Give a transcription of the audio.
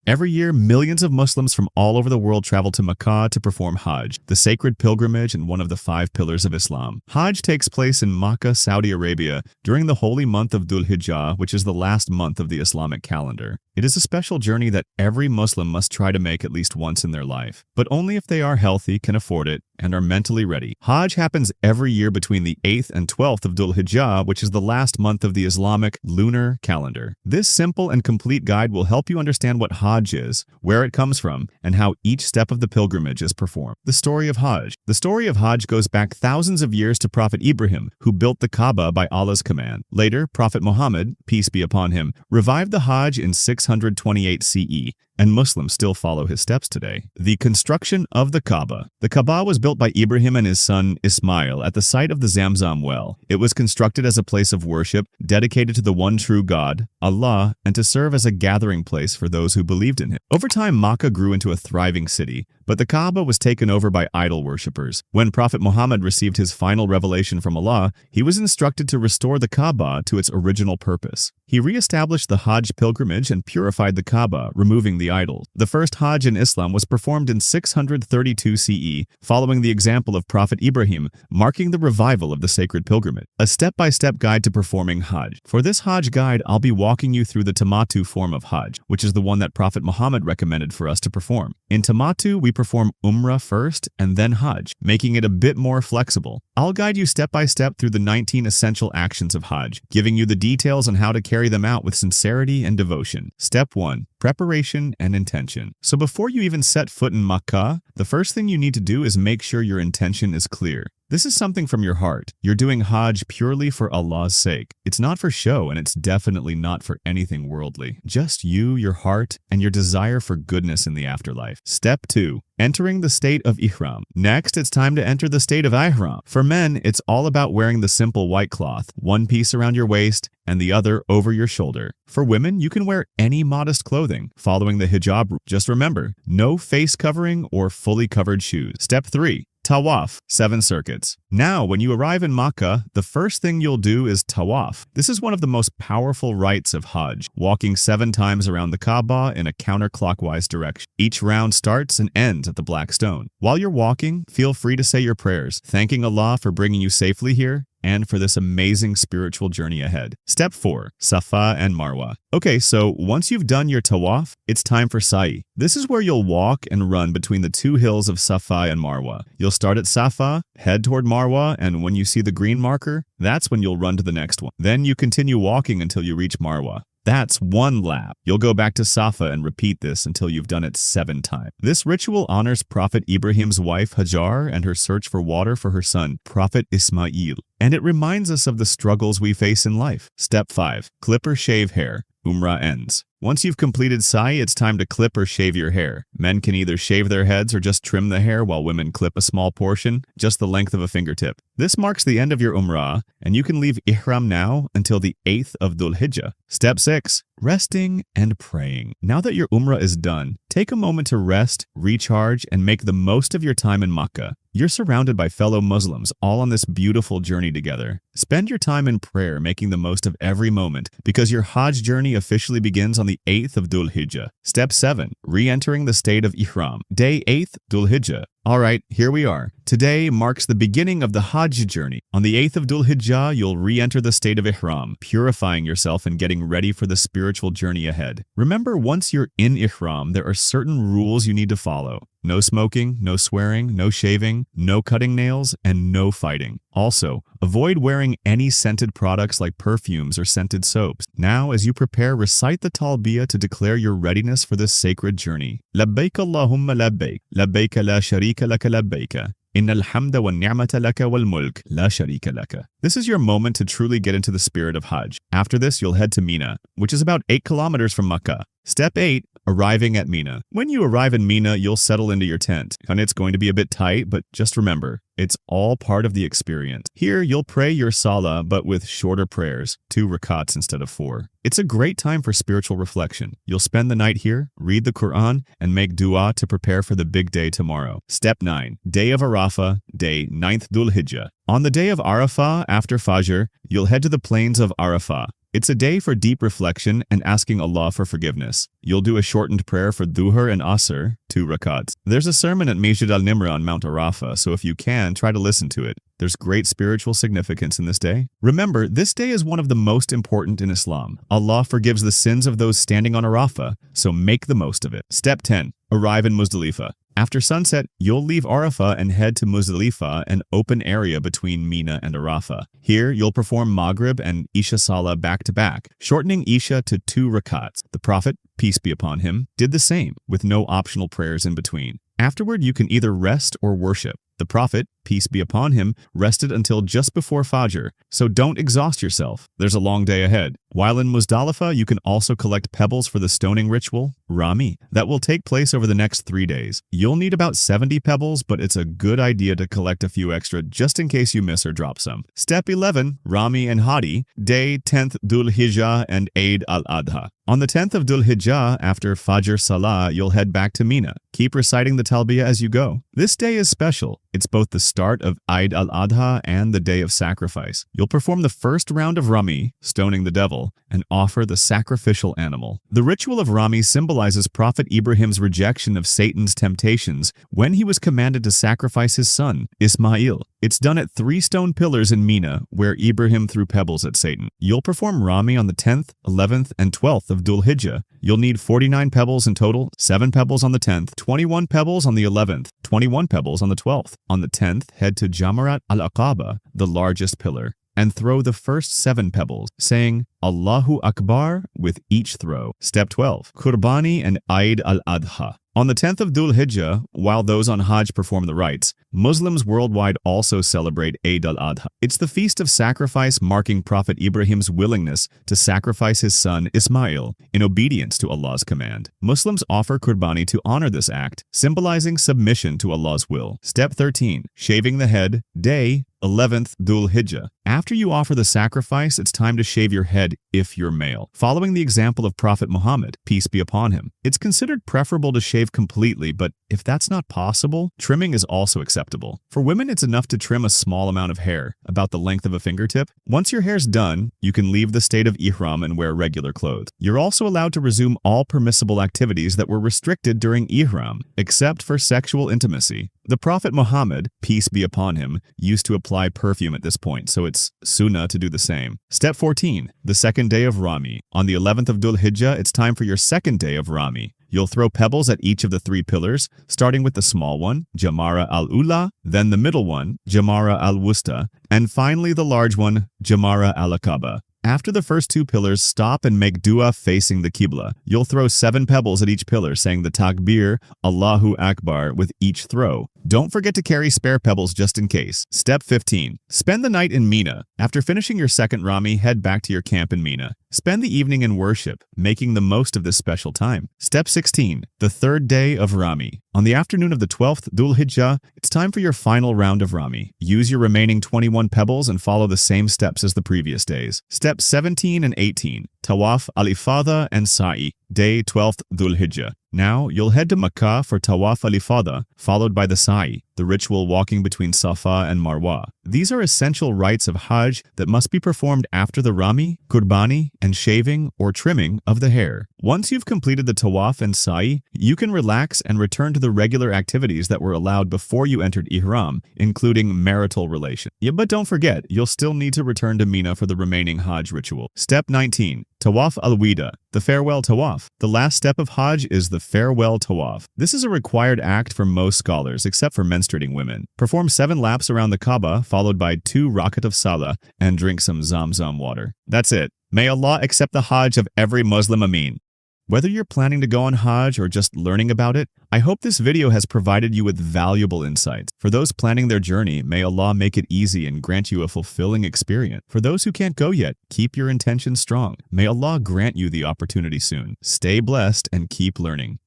Every year, millions of Muslims from all over the world travel to Makkah to perform Hajj, the sacred pilgrimage and one of the 5 pillars of Islam. Hajj takes place in Makkah, Saudi Arabia, during the holy month of Dhul Hijjah, which is the last month of the Islamic calendar. It is a special journey that every Muslim must try to make at least once in their life, but only if they are healthy, can afford it, and are mentally ready. Hajj happens every year between the 8th and 12th of Dhul Hijjah, which is the last month of the Islamic lunar calendar. This simple and complete guide will help you understand what Hajj is, where it comes from, and how each step of the pilgrimage is performed. The story of Hajj. The story of Hajj goes back thousands of years to Prophet Ibrahim, who built the Kaaba by Allah's command. Later, Prophet Muhammad, peace be upon him, revived the Hajj in 628 CE, and Muslims still follow his steps today. The construction of the Kaaba. The Kaaba was built by Ibrahim and his son Ismail at the site of the Zamzam well. It was constructed as a place of worship, dedicated to the one true God, Allah, and to serve as a gathering place for those who believed in him. Over time, Makkah grew into a thriving city, but the Kaaba was taken over by idol worshippers. When Prophet Muhammad received his final revelation from Allah, he was instructed to restore the Kaaba to its original purpose. He re-established the Hajj pilgrimage and purified the Kaaba, removing the idols. The first Hajj in Islam was performed in 632 CE, following the example of Prophet Ibrahim, marking the revival of the sacred pilgrimage. A step-by-step guide to performing Hajj. For this Hajj guide, I'll be walking you through the Tamattu form of Hajj, which is the one that Prophet Muhammad recommended for us to perform. In Tamattu, we perform Umrah first and then Hajj, making it a bit more flexible. I'll guide you step by step through the 19 essential actions of Hajj, giving you the details on how to carry them out with sincerity and devotion. Step 1. Preparation and intention. So before you even set foot in Makkah, the first thing you need to do is make sure your intention is clear. This is something from your heart. You're doing Hajj purely for Allah's sake. It's not for show, and it's definitely not for anything worldly. Just you, your heart, and your desire for goodness in the afterlife. Step 2. Entering the state of Ihram. Next, it's time to enter the state of Ihram. For men, it's all about wearing the simple white cloth, one piece around your waist and the other over your shoulder. For women, you can wear any modest clothing, following the hijab rule. Just remember, no face covering or fully covered shoes. Step 3. Tawaf, 7 circuits. Now, when you arrive in Makkah, the first thing you'll do is Tawaf. This is one of the most powerful rites of Hajj, walking 7 times around the Kaaba in a counterclockwise direction. Each round starts and ends at the black stone. While you're walking, feel free to say your prayers, thanking Allah for bringing you safely here and for this amazing spiritual journey ahead. Step 4. Safa and Marwa. Okay, so once you've done your Tawaf, it's time for Sa'i. This is where you'll walk and run between the 2 hills of Safa and Marwa. You'll start at Safa, head toward Marwa, and when you see the green marker, that's when you'll run to the next one. Then you continue walking until you reach Marwa. That's 1 lap. You'll go back to Safa and repeat this until you've done it 7 times. This ritual honors Prophet Ibrahim's wife Hajar and her search for water for her son, Prophet Ismail. And it reminds us of the struggles we face in life. Step 5. Clip or shave hair. Umrah ends. Once you've completed Sa'i, it's time to clip or shave your hair. Men can either shave their heads or just trim the hair, while women clip a small portion, just the length of a fingertip. This marks the end of your Umrah, and you can leave Ihram now until the 8th of Dhul Hijjah. Step 6. Resting and praying. Now that your Umrah is done, take a moment to rest, recharge, and make the most of your time in Makkah. You're surrounded by fellow Muslims, all on this beautiful journey together. Spend your time in prayer, making the most of every moment, because your Hajj journey officially begins on the 8th of Dhul Hijjah. Step 7. Re-entering the state of Ihram. Day 8th, Dhul Hijjah. Alright, here we are. Today marks the beginning of the Hajj journey. On the 8th of Dhul Hijjah, you'll re-enter the state of Ihram, purifying yourself and getting ready for the spiritual journey ahead. Remember, once you're in Ihram, there are certain rules you need to follow. No smoking, no swearing, no shaving, no cutting nails, and no fighting. Also, avoid wearing any scented products like perfumes or scented soaps. Now, as you prepare, recite the talbiyah to declare your readiness for this sacred journey. Labbaik Allahumma labbaik, labbaik la sharika laka labbaik. Inna alhamda wa ni'mata laka wal mulk la sharika laka. This is your moment to truly get into the spirit of Hajj. After this, you'll head to Mina, which is about 8 kilometers from Makkah. Step 8. Arriving at Mina. When you arrive in Mina, you'll settle into your tent, and it's going to be a bit tight, but just remember, it's all part of the experience. Here, you'll pray your salah, but with shorter prayers, 2 rakats instead of 4. It's a great time for spiritual reflection. You'll spend the night here, read the Quran, and make dua to prepare for the big day tomorrow. Step 9. Day of Arafah, day 9th Dhul Hijjah. On the day of Arafah, after Fajr, you'll head to the plains of Arafah. It's a day for deep reflection and asking Allah for forgiveness. You'll do a shortened prayer for Dhuhr and Asr, 2 rakats. There's a sermon at Masjid al-Nimra on Mount Arafah, so if you can, try to listen to it. There's great spiritual significance in this day. Remember, this day is one of the most important in Islam. Allah forgives the sins of those standing on Arafah, so make the most of it. Step 10. Arrive in Muzdalifah. After sunset, you'll leave Arafah and head to Muzdalifah, an open area between Mina and Arafah. Here, you'll perform Maghrib and Isha Salah back-to-back, shortening Isha to 2 rakats. The Prophet, peace be upon him, did the same, with no optional prayers in between. Afterward, you can either rest or worship. The Prophet, peace be upon him, rested until just before Fajr, so don't exhaust yourself. There's a long day ahead. While in Muzdalifah, you can also collect pebbles for the stoning ritual, Rami, that will take place over the next 3 days. You'll need about 70 pebbles, but it's a good idea to collect a few extra just in case you miss or drop some. Step 11, Rami and Hadi, day 10th Dhul Hijjah and Eid al-Adha. On the 10th of Dhul Hijjah, after Fajr Salah, you'll head back to Mina. Keep reciting the talbiyah as you go. This day is special. It's both the start of Eid al-Adha and the day of sacrifice. You'll perform the first round of Rami, stoning the devil, and offer the sacrificial animal. The ritual of Rami symbolizes Prophet Ibrahim's rejection of Satan's temptations when he was commanded to sacrifice his son, Ismail. It's done at 3 stone pillars in Mina, where Ibrahim threw pebbles at Satan. You'll perform Rami on the 10th, 11th, and 12th of Dhul Hijjah. You'll need 49 pebbles in total, 7 pebbles on the 10th, 21 pebbles on the 11th, 21 pebbles on the 12th. On the 10th, head to Jamarat al-Aqaba, the largest pillar, and throw the first 7 pebbles, saying, Allahu Akbar with each throw. Step 12. Qurbani and Eid al-Adha. On the 10th of Dhul Hijjah, while those on Hajj perform the rites, Muslims worldwide also celebrate Eid al-Adha. It's the feast of sacrifice marking Prophet Ibrahim's willingness to sacrifice his son Ismail in obedience to Allah's command. Muslims offer Qurbani to honor this act, symbolizing submission to Allah's will. Step 13. Shaving the head, day 11th Dhul Hijjah. After you offer the sacrifice, it's time to shave your head if you're male. Following the example of Prophet Muhammad, peace be upon him, it's considered preferable to shave completely, but if that's not possible, trimming is also acceptable. For women, it's enough to trim a small amount of hair, about the length of a fingertip. Once your hair's done, you can leave the state of Ihram and wear regular clothes. You're also allowed to resume all permissible activities that were restricted during Ihram, except for sexual intimacy. The Prophet Muhammad, peace be upon him, used to apply perfume at this point, so it's sunnah to do the same. Step 14, the second day of Rami. On the 11th of Dhul Hijjah, it's time for your second day of Rami. You'll throw pebbles at each of the 3 pillars, starting with the small one, Jamara al-Ula, then the middle one, Jamara al-Wusta, and finally the large one, Jamara al-Aqaba. After the first 2 pillars, stop and make dua facing the Qibla. You'll throw 7 pebbles at each pillar, saying the Takbir, Allahu Akbar, with each throw. Don't forget to carry spare pebbles just in case. Step 15. Spend the night in Mina. After finishing your second Rami, head back to your camp in Mina. Spend the evening in worship, making the most of this special time. Step 16. The third day of Rami. On the afternoon of the 12th Dhul Hijjah, it's time for your final round of Rami. Use your remaining 21 pebbles and follow the same steps as the previous days. Steps 17 and 18. Tawaf al-Ifada and Sa'i, day 12th Dhul Hijjah. Now, you'll head to Makkah for Tawaf al-Ifada, followed by the Sa'i, the ritual walking between Safa and Marwa. These are essential rites of Hajj that must be performed after the Rami, Qurbani, and shaving or trimming of the hair. Once you've completed the Tawaf and Sa'i, you can relax and return to the regular activities that were allowed before you entered Ihram, including marital relations. Yeah, but don't forget, you'll still need to return to Mina for the remaining Hajj ritual. Step 19. Tawaf al-Wida, the farewell tawaf. The last step of Hajj is the farewell tawaf. This is a required act for most scholars, except for menstruating women. Perform 7 laps around the Kaaba, followed by 2 rakat of salah, and drink some Zamzam water. That's it. May Allah accept the Hajj of every Muslim, Ameen. Whether you're planning to go on Hajj or just learning about it, I hope this video has provided you with valuable insights. For those planning their journey, may Allah make it easy and grant you a fulfilling experience. For those who can't go yet, keep your intentions strong. May Allah grant you the opportunity soon. Stay blessed and keep learning.